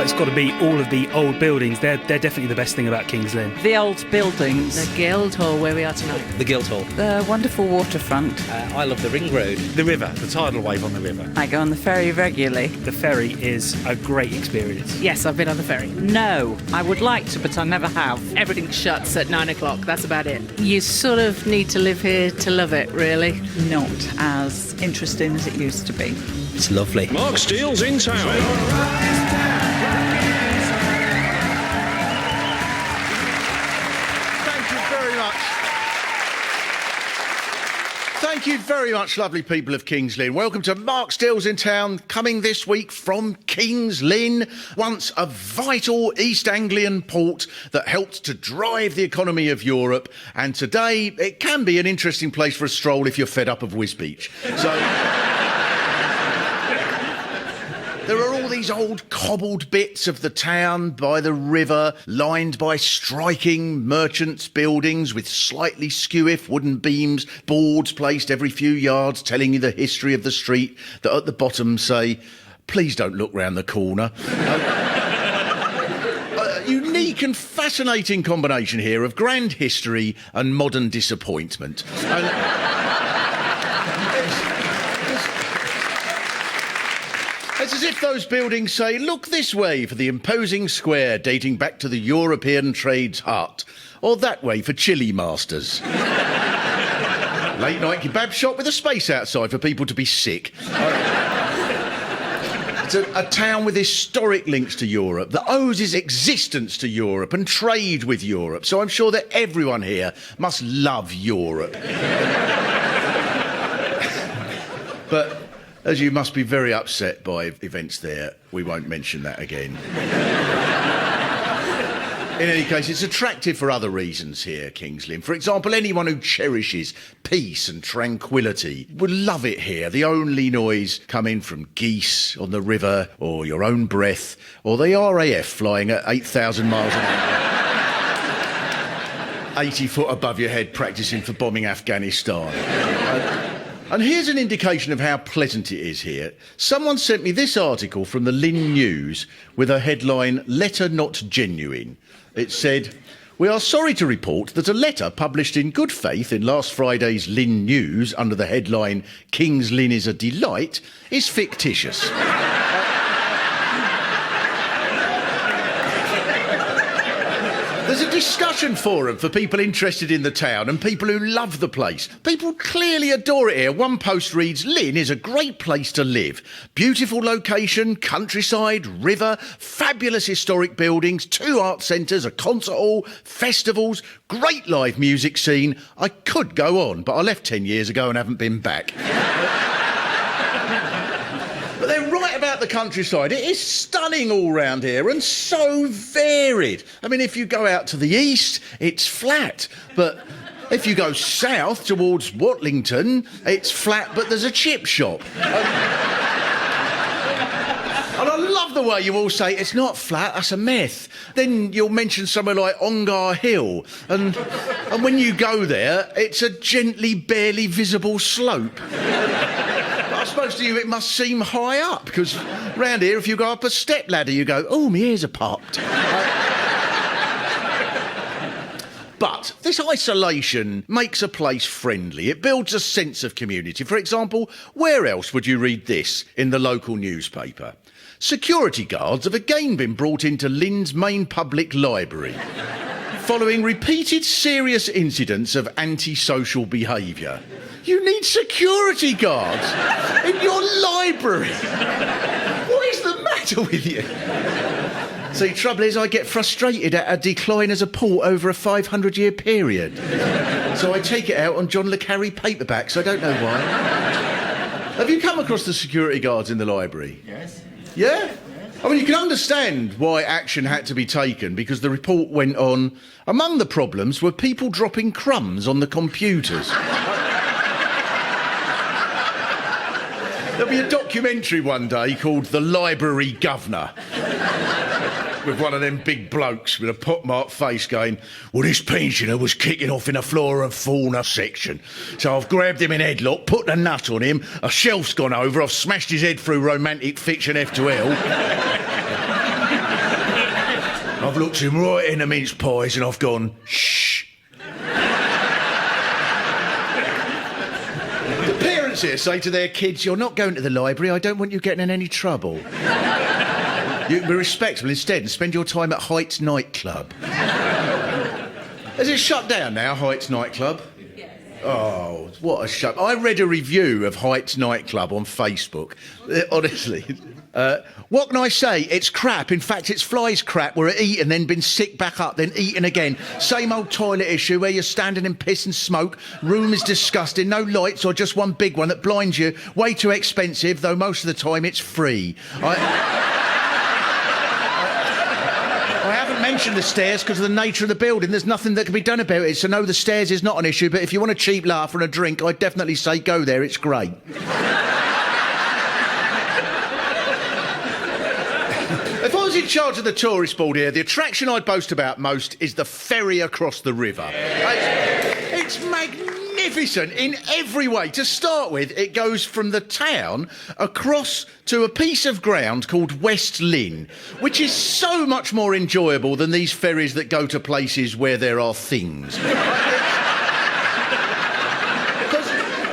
it's got to be all of the old buildings. They're definitely the best thing about Kings Lynn. The old buildings. The Guildhall, where we are tonight. The Guildhall. The wonderful waterfront. I love the Ring Road. The river, the tidal wave on the river. I go on the ferry regularly. The ferry is a great experience. Yes, I've been on the ferry. No, I would like to, but I never have. Everything shuts at 9 o'clock, that's about it. You sort of need to live here to love it, really. Not as interesting as it used to be. It's lovely. Mark Steele's in town. Thank you very much, lovely people of Kings Lynn. Welcome to Mark Steele's in Town, coming this week from Kings Lynn, once a vital East Anglian port that helped to drive the economy of Europe. And today, it can be an interesting place for a stroll if you're fed up of Wisbech. So... There are all these old cobbled bits of the town by the river, lined by striking merchants' buildings with slightly skew-if wooden beams, boards placed every few yards telling you the history of the street that at the bottom say, please don't look round the corner. A unique and fascinating combination here of grand history and modern disappointment. It's as if those buildings say, look this way for the imposing square dating back to the European trade's heart, or that way for chili masters. Late night kebab shop with a space outside for people to be sick. It's a town with historic links to Europe that owes its existence to Europe and trade with Europe, so I'm sure that everyone here must love Europe. But... as you must be very upset by events there, we won't mention that again. In any case, it's attractive for other reasons here, Kings Lynn. For example, anyone who cherishes peace and tranquility would love it here. The only noise coming from geese on the river, or your own breath, or the RAF flying at 8,000 miles an hour, 80 foot above your head, practising for bombing Afghanistan. And here's an indication of how pleasant it is here. Someone sent me this article from the Lynn News with a headline, Letter Not Genuine. It said, we are sorry to report that a letter published in good faith in last Friday's Lynn News under the headline, Kings Lynn is a delight, is fictitious. There's a discussion forum for people interested in the town and people who love the place. People clearly adore it here. One post reads, Lynn is a great place to live. Beautiful location, countryside, river, fabulous historic buildings, 2 art centres, a concert hall, festivals, great live music scene. I could go on, but I left 10 years ago and haven't been back. But they're right about the countryside. It is stunning all round here and so varied. I mean, if you go out to the east, it's flat. But if you go south towards Watlington, it's flat, but there's a chip shop. And I love the way you all say, it's not flat, that's a myth. Then you'll mention somewhere like Ongar Hill. And when you go there, it's a gently, barely visible slope. I suppose to you it must seem high up, because round here, if you go up a step ladder, you go, oh, my ears are popped. But this isolation makes a place friendly. It builds a sense of community. For example, where else would you read this in the local newspaper? Security guards have again been brought into Lynn's main public library following repeated serious incidents of antisocial behaviour. You need security guards in your library. What is the matter with you? See, trouble is I get frustrated at a decline as a port over a 500-year period. So I take it out on John le Carré paperbacks. I don't know why. Have you come across the security guards in the library? Yes. Yeah? I mean, you can understand why action had to be taken, because the report went on, among the problems were people dropping crumbs on the computers. There'll be a documentary one day called The Library Governor, with one of them big blokes with a pockmarked face going, well, this pensioner was kicking off in a flora and fauna section. So I've grabbed him in headlock, put a nut on him, a shelf's gone over, I've smashed his head through romantic fiction F to L. I've looked him right in the mince pies and I've gone, shh. The parents here say to their kids, you're not going to the library, I don't want you getting in any trouble. You can be respectable instead and spend your time at Heights nightclub. Is it shut down now, Heights nightclub? Yes. Oh, what a shame. I read a review of Heights nightclub on Facebook. Honestly. What can I say? It's crap. In fact, it's flies crap where it eaten, then been sick back up, then eaten again. Same old toilet issue where you're standing in piss and smoke. Room is disgusting. No lights or just one big one that blinds you. Way too expensive, though most of the time it's free. I haven't mentioned the stairs because of the nature of the building. There's nothing that can be done about it. So no, the stairs is not an issue, but if you want a cheap laugh and a drink, I'd definitely say go there. It's great. If I was in charge of the tourist board here, the attraction I'd boast about most is the ferry across the river. It's magnificent in every way. To start with, it goes from the town across to a piece of ground called West Lynn, which is so much more enjoyable than these ferries that go to places where there are things.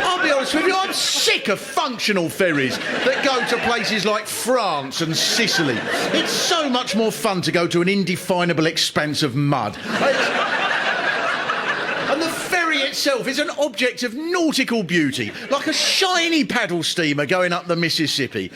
I'll be honest with you, I'm sick of functional ferries that go to places like France and Sicily. It's so much more fun to go to an indefinable expanse of mud. And the ferry itself is an object of nautical beauty, like a shiny paddle steamer going up the Mississippi.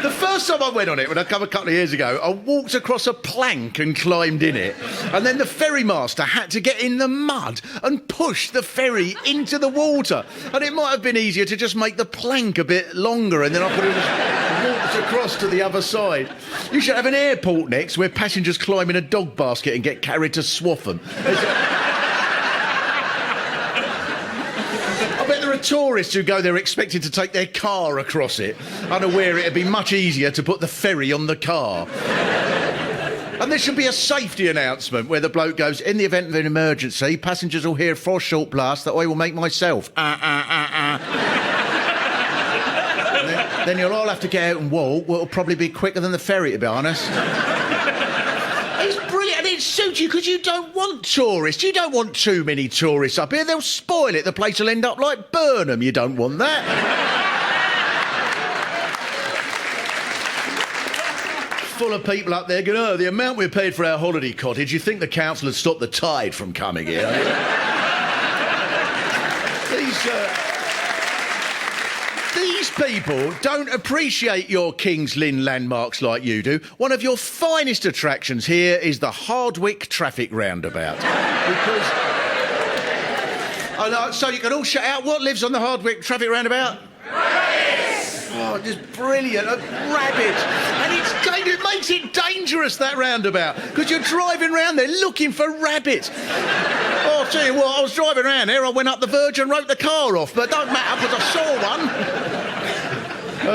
The first time I went on it, when I come a couple of years ago, I walked across a plank and climbed in it. And then the ferrymaster had to get in the mud and push the ferry into the water. And it might have been easier to just make the plank a bit longer and then I could have walked across to the other side. You should have an airport next where passengers climb in a dog basket and get carried to Swaffham. There are tourists who go there expecting to take their car across it, unaware it'd be much easier to put the ferry on the car. And there should be a safety announcement where the bloke goes, in the event of an emergency, passengers will hear 4 short blasts that I will make myself. Then you'll all have to get out and walk. Well, it'll probably be quicker than the ferry, to be honest. It's brilliant, and it suits you because you don't want tourists. You don't want too many tourists up here. They'll spoil it. The place will end up like Burnham. You don't want that. Full of people up there going, oh, the amount we paid for our holiday cottage, you think the council had stopped the tide from coming here? These people don't appreciate your King's Lynn landmarks like you do. One of your finest attractions here is the Hardwick traffic roundabout. Because... so you can all shout out, what lives on the Hardwick traffic roundabout? Rabbits! Oh, just brilliant. Rabbits. And it makes it dangerous, that roundabout, because you're driving round there looking for rabbits. Oh, I'll tell you what, I was driving around there, I went up the verge and wrote the car off, but don't matter because I saw one.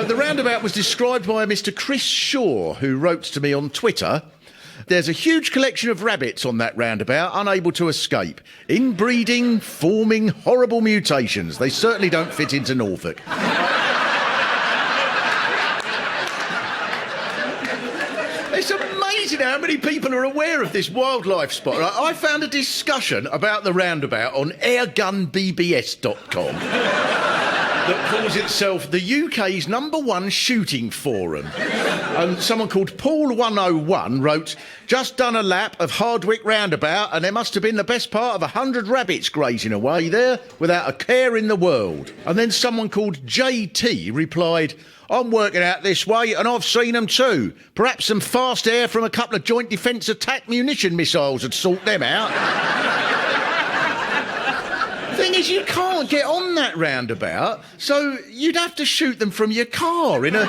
The roundabout was described by a Mr. Chris Shaw, who wrote to me on Twitter, there's a huge collection of rabbits on that roundabout, unable to escape. Inbreeding, forming horrible mutations. They certainly don't fit into Norfolk. It's amazing how many people are aware of this wildlife spot. I found a discussion about the roundabout on airgunbbs.com. that calls itself the UK's #1 shooting forum. And someone called Paul101 wrote, just done a lap of Hardwick roundabout and there must have been the best part of 100 rabbits grazing away there without a care in the world. And then someone called JT replied, I'm working out this way and I've seen them too. Perhaps some fast air from a couple of joint defence attack munition missiles would sort them out. Thing is, you can't get on that roundabout, so you'd have to shoot them from your car in a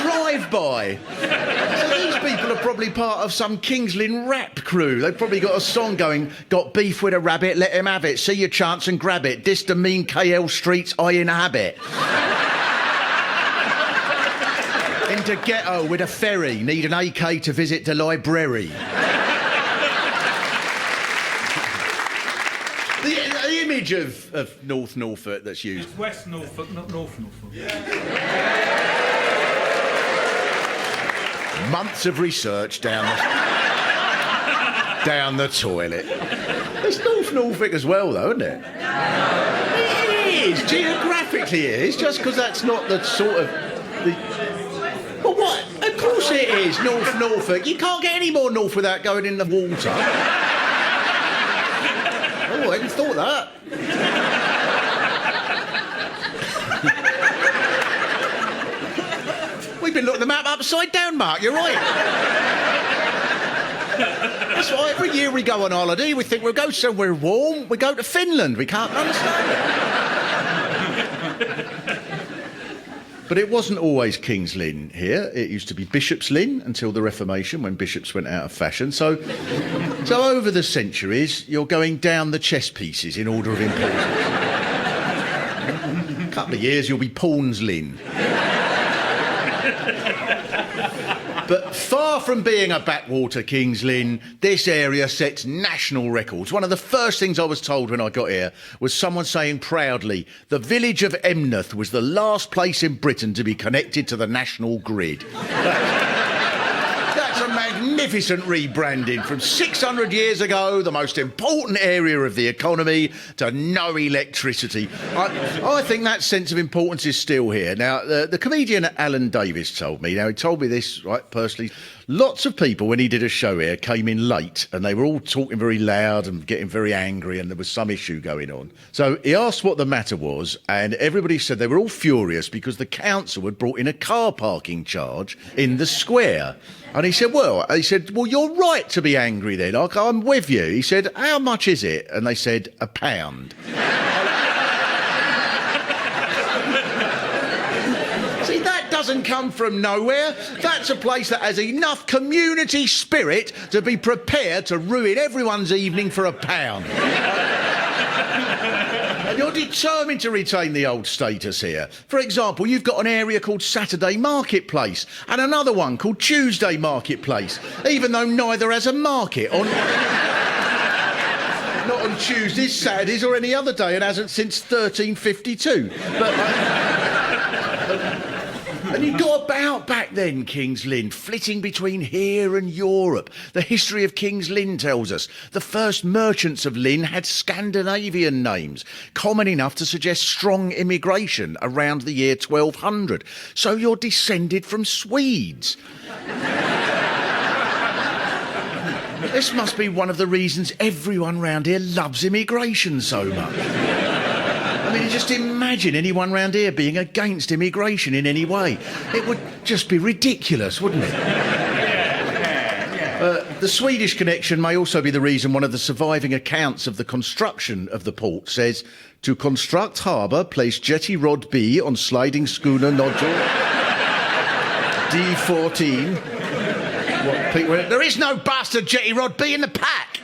drive-by. So these people are probably part of some King's Lynn rap crew. They've probably got a song going, got beef with a rabbit, let him have it, see your chance and grab it, dis the mean KL streets I inhabit. Into ghetto with a ferry, need an AK to visit the library. The image of North Norfolk that's used. It's West Norfolk, not North Norfolk. Months of research down the toilet. It's North Norfolk as well, though, isn't it? It is. Geographically, it is. Just because that's not the sort of... But what? Of course it is, North Norfolk. You can't get any more north without going in the water. Oh, I hadn't thought that. We've been looking at the map upside down, Mark, you're right. That's why every year we go on holiday, we think we'll go somewhere warm, we go to Finland. We can't understand it. But it wasn't always King's Lynn here. It used to be Bishop's Lynn until the Reformation, when bishops went out of fashion. So over the centuries, you're going down the chess pieces in order of importance. A couple of years, you'll be Pawn's Lynn. But far from being a backwater King's Lynn, this area sets national records. One of the first things I was told when I got here was someone saying proudly, the village of Emneth was the last place in Britain to be connected to the national grid. That's a magnificent rebranding from 600 years ago, the most important area of the economy, to no electricity. I think that sense of importance is still here. Now, the comedian Alan Davis told me, he told me this, right, personally, lots of people, when he did a show here, came in late and they were all talking very loud and getting very angry and there was some issue going on. So he asked what the matter was and everybody said they were all furious because the council had brought in a car parking charge in the square. And he said, well, you're right to be angry then. I'm with you. He said, how much is it? And they said, £1. See, that doesn't come from nowhere. That's a place that has enough community spirit to be prepared to ruin everyone's evening for £1. And you're determined to retain the old status here. For example, you've got an area called Saturday Marketplace and another one called Tuesday Marketplace, even though neither has a market on... Not on Tuesdays, Saturdays or any other day, and hasn't since 1352. And you got about back then, King's Lynn, flitting between here and Europe. The history of King's Lynn tells us the first merchants of Lynn had Scandinavian names, common enough to suggest strong immigration around the year 1200. So you're descended from Swedes. This must be one of the reasons everyone round here loves immigration so much. I mean, just imagine anyone round here being against immigration in any way. It would just be ridiculous, wouldn't it? The Swedish connection may also be the reason one of the surviving accounts of the construction of the port says, to construct harbour, place jetty rod B on sliding schooner nodule D14. What, Pete, there is no bastard jetty rod B in the pack!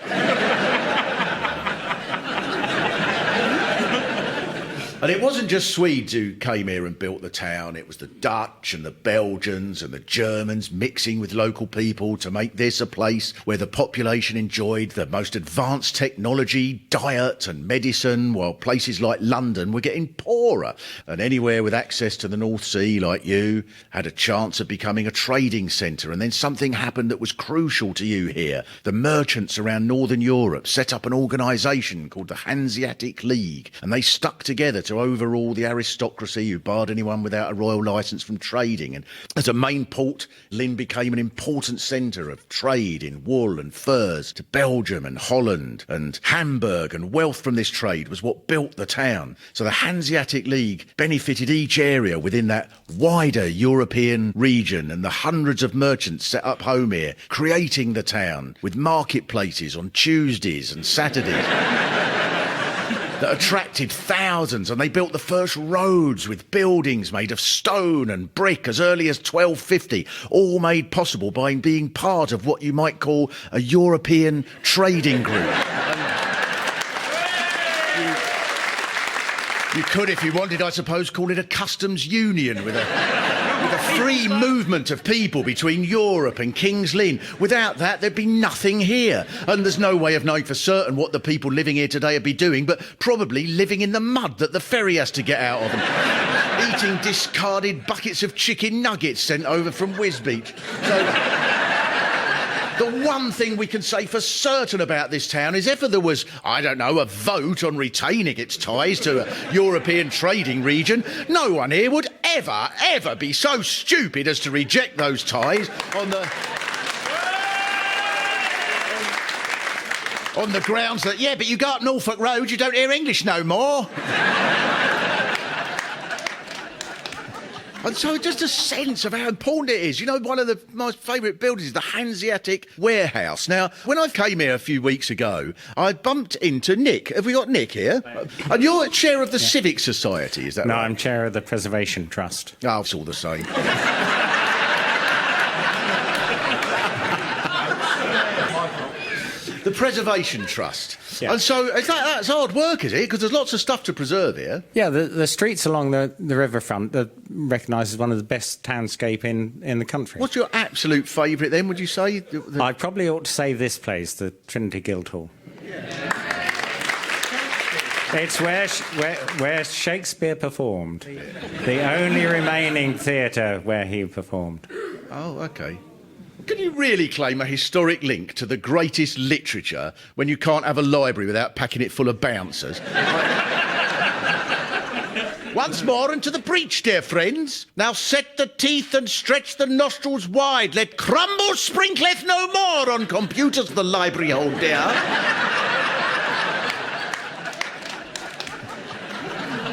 And it wasn't just Swedes who came here and built the town. It was the Dutch and the Belgians and the Germans mixing with local people to make this a place where the population enjoyed the most advanced technology, diet and medicine, while places like London were getting poorer. And anywhere with access to the North Sea, like you, had a chance of becoming a trading centre. And then something happened that was crucial to you here. The merchants around Northern Europe set up an organisation called the Hanseatic League, and they stuck together to overawe the aristocracy who barred anyone without a royal licence from trading. And as a main port, Lynn became an important centre of trade in wool and furs to Belgium and Holland and Hamburg, and wealth from this trade was what built the town. So the Hanseatic League benefited each area within that wider European region, and the hundreds of merchants set up home here, creating the town with marketplaces on Tuesdays and Saturdays. That attracted thousands, and they built the first roads with buildings made of stone and brick as early as 1250, all made possible by being part of what you might call a European trading group. You could, if you wanted, I suppose, call it a customs union with a the free movement of people between Europe and King's Lynn. Without that, there'd be nothing here. And there's no way of knowing for certain what the people living here today would be doing, but probably living in the mud that the ferry has to get out of them. Eating discarded buckets of chicken nuggets sent over from Wisbeach. So... the one thing we can say for certain about this town is if there was, I don't know, a vote on retaining its ties to a European trading region, no one here would ever be so stupid as to reject those ties on the grounds that, yeah, but you go up Norfolk Road, you don't hear English no more. And so just a sense of how important it is. You know, one of my favourite buildings is the Hanseatic Warehouse. Now, when I came here a few weeks ago, I bumped into Nick. Have we got Nick here? And you're chair of the Civic Society, is that right? No, I'm chair of the Preservation Trust. Oh, it's all the same. The Preservation Trust. Yeah. And so that's hard work, is it? Because there's lots of stuff to preserve here. Yeah, the streets along the riverfront are recognised as one of the best townscape in the country. What's your absolute favourite then, would you say? I probably ought to say this place, the Trinity Guildhall. It's where Shakespeare performed. The only remaining theatre where he performed. Oh, OK. Can you really claim a historic link to the greatest literature when you can't have a library without packing it full of bouncers? Once more into the breach, dear friends. Now set the teeth and stretch the nostrils wide. Let crumble sprinkleth no more on computers the library hold dear.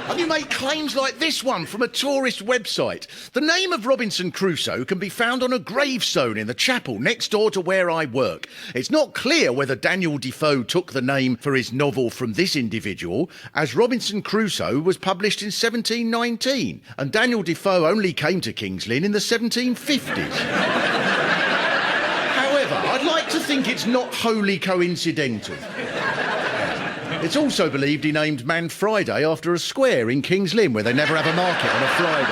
And you make claims like this one from a tourist website. The name of Robinson Crusoe can be found on a gravestone in the chapel next door to where I work. It's not clear whether Daniel Defoe took the name for his novel from this individual, as Robinson Crusoe was published in 1719, and Daniel Defoe only came to King's Lynn in the 1750s. However, I'd like to think it's not wholly coincidental. It's also believed he named Man Friday after a square in King's Lynn where they never have a market on a Friday.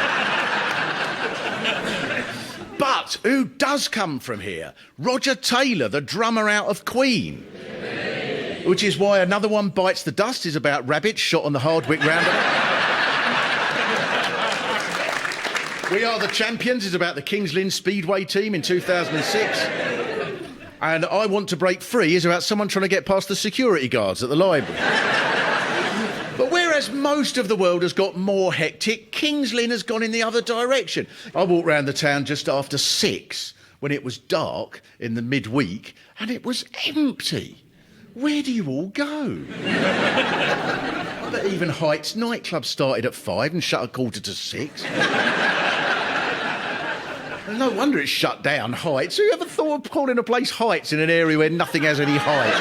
But who does come from here? Roger Taylor, the drummer out of Queen. Which is why Another One Bites the Dust is about rabbits shot on the Hardwick roundabout. We Are the Champions is about the King's Lynn Speedway team in 2006. And I Want to Break Free is about someone trying to get past the security guards at the library. But whereas most of the world has got more hectic, King's Lynn has gone in the other direction. I walked round the town just after 6 when it was dark in the midweek and it was empty. Where do you all go? But even Heights nightclub started at 5 and shut at 5:45. No wonder it's shut down, Heights. Who ever thought of calling a place Heights in an area where nothing has any height?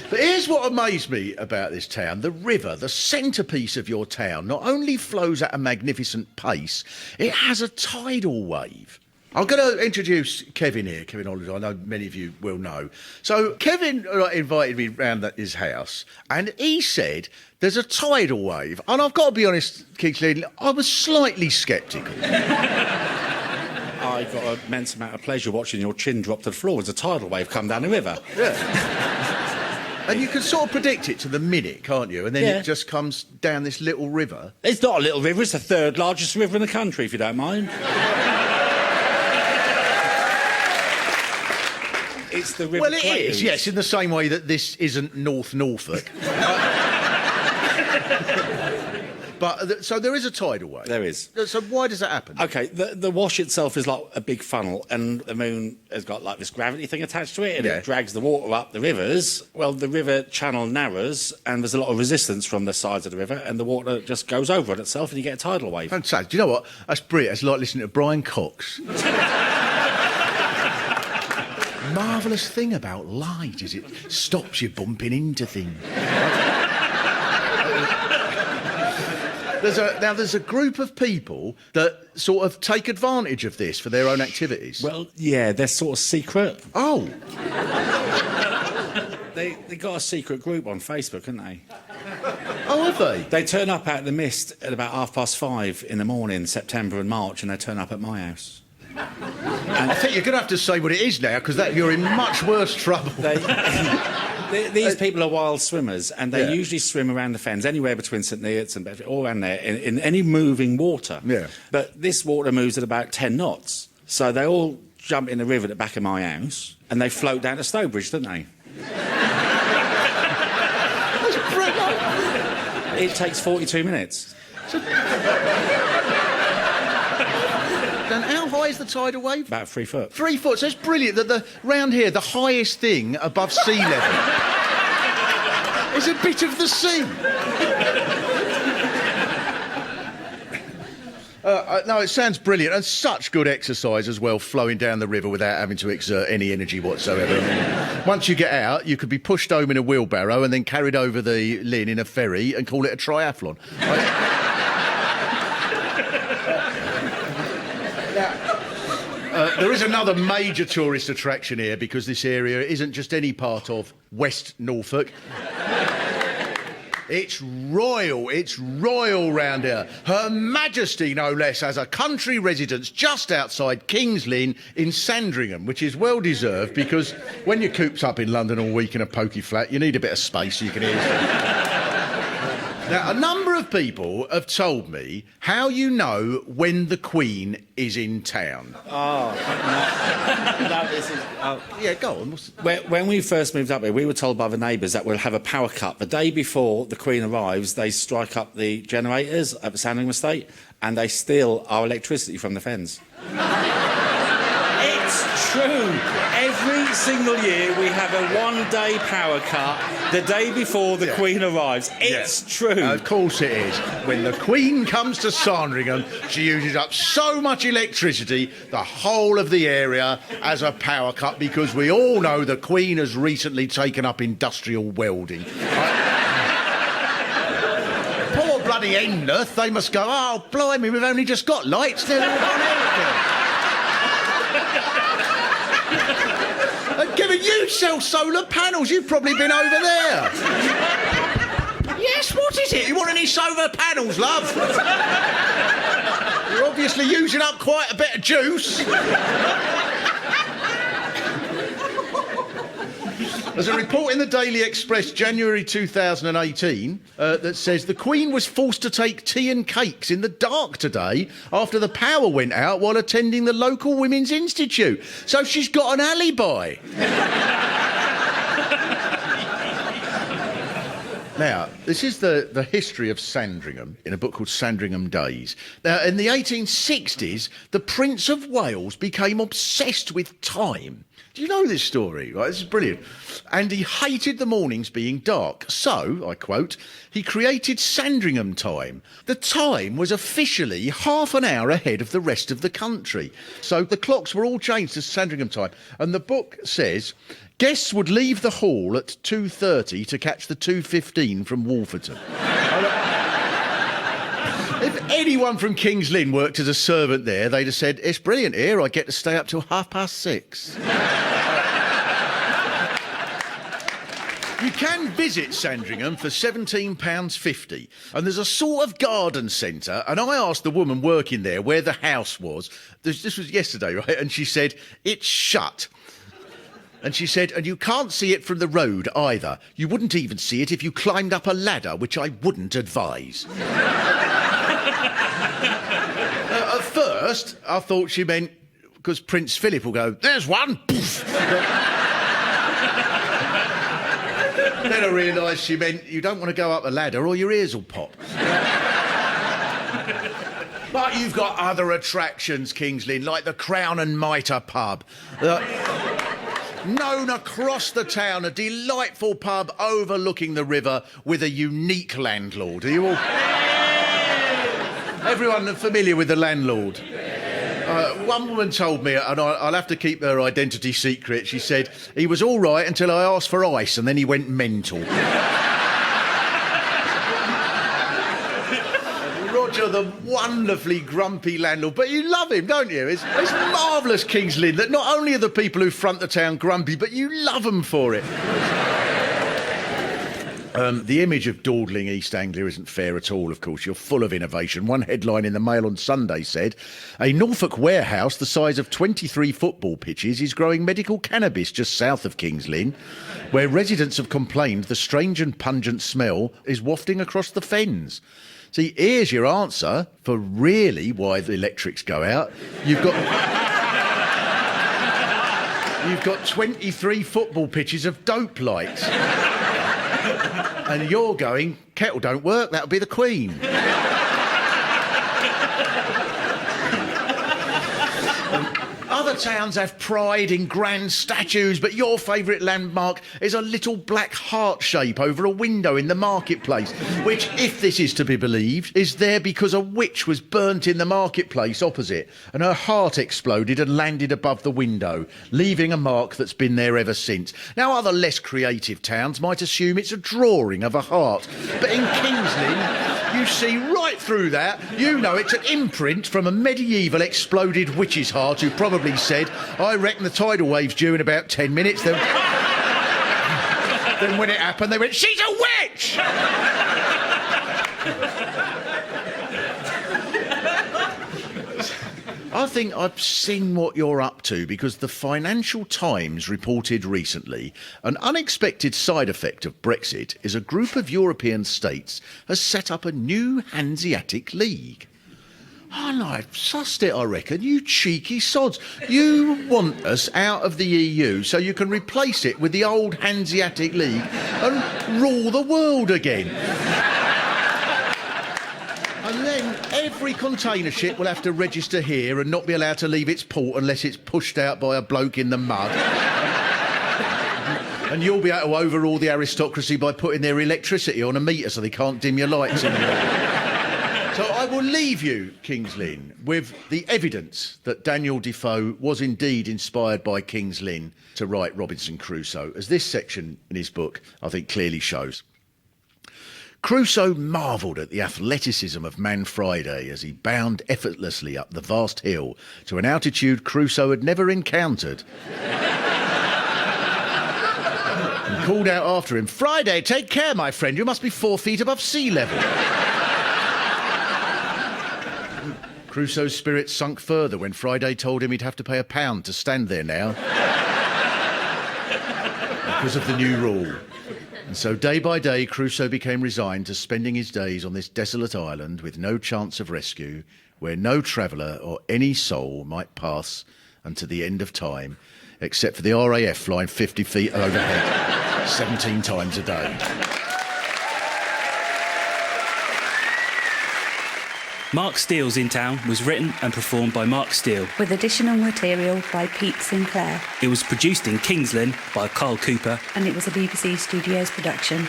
But here's what amazed me about this town. The river, the centrepiece of your town, not only flows at a magnificent pace, it has a tidal wave. I'm going to introduce Kevin here, Kevin Holiday. I know many of you will know. So Kevin invited me round his house and he said there's a tidal wave. And I've got to be honest, King's Lynn, I was slightly sceptical. I got an immense amount of pleasure watching your chin drop to the floor as a tidal wave come down the river. Yeah. And you can sort of predict it to the minute, can't you? And then it just comes down this little river. It's not a little river, it's the 3rd largest river in the country, if you don't mind. It's the river. Well, it is, yes, in the same way that this isn't North Norfolk. But so there is a tidal wave. There is. So why does that happen? OK, the wash itself is like a big funnel and the moon has got like this gravity thing attached to it and it drags the water up the rivers. Well, the river channel narrows and there's a lot of resistance from the sides of the river and the water just goes over on itself and you get a tidal wave. Fantastic. Do you know what? That's brilliant. It's like listening to Brian Cox. Marvellous thing about light is it stops you bumping into things. There's a group of people that sort of take advantage of this for their own activities. Well, yeah, they're sort of secret. Oh. They got a secret group on Facebook, haven't they? Oh, have they? They turn up out of the mist at about 5:30 in the morning, September and March, and they turn up at my house. I think you're going to have to say what it is now, because you're in much worse trouble. These people are wild swimmers, and they Yeah. usually swim around the fens, anywhere between St Neots and Bedford, all around there, in any moving water. Yeah. But this water moves at about 10 knots. So they all jump in the river at the back of my house, and they float down to Stowbridge, don't they? It takes 42 minutes. And how high is the tidal wave? About 3 foot. 3 foot. So it's brilliant that round here, the highest thing above sea level is a bit of the sea. No, it sounds brilliant, and such good exercise as well, flowing down the river without having to exert any energy whatsoever. Once you get out, you could be pushed home in a wheelbarrow and then carried over the Lynn in a ferry and call it a triathlon. There is another major tourist attraction here, because this area isn't just any part of West Norfolk. It's royal round here. Her Majesty, no less, has a country residence just outside King's Lynn in Sandringham, which is well deserved, because when you're cooped up in London all week in a pokey flat, you need a bit of space so you can hear. Now, a number of people have told me how you know when the Queen is in town. Yeah, go on. When we first moved up here, we were told by the neighbours that we'll have a power cut. The day before the Queen arrives, they strike up the generators at the Sandringham estate, and they steal our electricity from the fens. It's true. Every single year we have a one-day power cut the day before the Queen arrives. It's true. Of course it is. When the Queen comes to Sandringham, she uses up so much electricity, the whole of the area has a power cut, because we all know the Queen has recently taken up industrial welding. Poor bloody Enmouth, they must go, oh, blimey, we've only just got lights. They're all gone out. Given you sell solar panels, you've probably been over there. Yes, what is it? You want any solar panels, love? You're obviously using up quite a bit of juice. There's a report in the Daily Express, January 2018, that says the Queen was forced to take tea and cakes in the dark today after the power went out while attending the local Women's Institute. So she's got an alibi. Now, this is the history of Sandringham in a book called Sandringham Days. Now, in the 1860s, the Prince of Wales became obsessed with time. Do you know this story? Right, this is brilliant. And he hated the mornings being dark. So, I quote, he created Sandringham time. The time was officially half an hour ahead of the rest of the country. So the clocks were all changed to Sandringham time. And the book says guests would leave the hall at 2:30 to catch the 2:15 from Wolverton. If anyone from King's Lynn worked as a servant there, they'd have said, it's brilliant here, I get to stay up till 6:30. You can visit Sandringham for £17.50, and there's a sort of garden centre, and I asked the woman working there where the house was. This was yesterday, right? And she said, it's shut. And she said, and you can't see it from the road either. You wouldn't even see it if you climbed up a ladder, which I wouldn't advise. At first, I thought she meant because Prince Philip will go, there's one. Then I realised she meant you don't want to go up a ladder or your ears will pop. But you've got other attractions, King's Lynn, like the Crown and Mitre pub. Known across the town, a delightful pub overlooking the river with a unique landlord. Are you all... Everyone familiar with the landlord? One woman told me, and I'll have to keep her identity secret, she said, he was all right until I asked for ice and then he went mental. Roger, the wonderfully grumpy landlord, but you love him, don't you? It's marvellous, King's Lynn, that not only are the people who front the town grumpy, but you love them for it. The image of dawdling East Anglia isn't fair at all, of course. You're full of innovation. One headline in the Mail on Sunday said, a Norfolk warehouse the size of 23 football pitches is growing medical cannabis just south of Kings Lynn, where residents have complained the strange and pungent smell is wafting across the fens. See, here's your answer for really why the electrics go out. You've got 23 football pitches of dope lights. And you're going, kettle don't work, that'll be the Queen. Other towns have pride in grand statues, but your favourite landmark is a little black heart shape over a window in the marketplace, which, if this is to be believed, is there because a witch was burnt in the marketplace opposite, and her heart exploded and landed above the window, leaving a mark that's been there ever since. Now, other less creative towns might assume it's a drawing of a heart, but in Kings Lynn, you see right through that. You know it's an imprint from a medieval exploded witch's heart who probably said, I reckon the tidal wave's due in about 10 minutes. Then when it happened, they went, she's a witch! I think I've seen what you're up to because the Financial Times reported recently an unexpected side effect of Brexit is a group of European states has set up a new Hanseatic League. Oh, no, I've sussed it, I reckon. You cheeky sods. You want us out of the EU so you can replace it with the old Hanseatic League and rule the world again. And then every container ship will have to register here and not be allowed to leave its port unless it's pushed out by a bloke in the mud. And you'll be able to overrule the aristocracy by putting their electricity on a meter so they can't dim your lights anymore. So I will leave you, Kings Lynn, with the evidence that Daniel Defoe was indeed inspired by Kings Lynn to write Robinson Crusoe, as this section in his book, I think, clearly shows. Crusoe marvelled at the athleticism of Man Friday as he bound effortlessly up the vast hill to an altitude Crusoe had never encountered. And called out after him, Friday, take care, my friend, you must be 4 feet above sea level. Crusoe's spirits sunk further when Friday told him he'd have to pay £1 to stand there now because of the new rule. And so day by day, Crusoe became resigned to spending his days on this desolate island with no chance of rescue, where no traveller or any soul might pass unto the end of time, except for the RAF flying 50 feet overhead 17 times a day. Mark Steele's In Town was written and performed by Mark Steele. With additional material by Pete Sinclair. It was produced in Kings Lynn by Carl Cooper. And it was a BBC Studios production.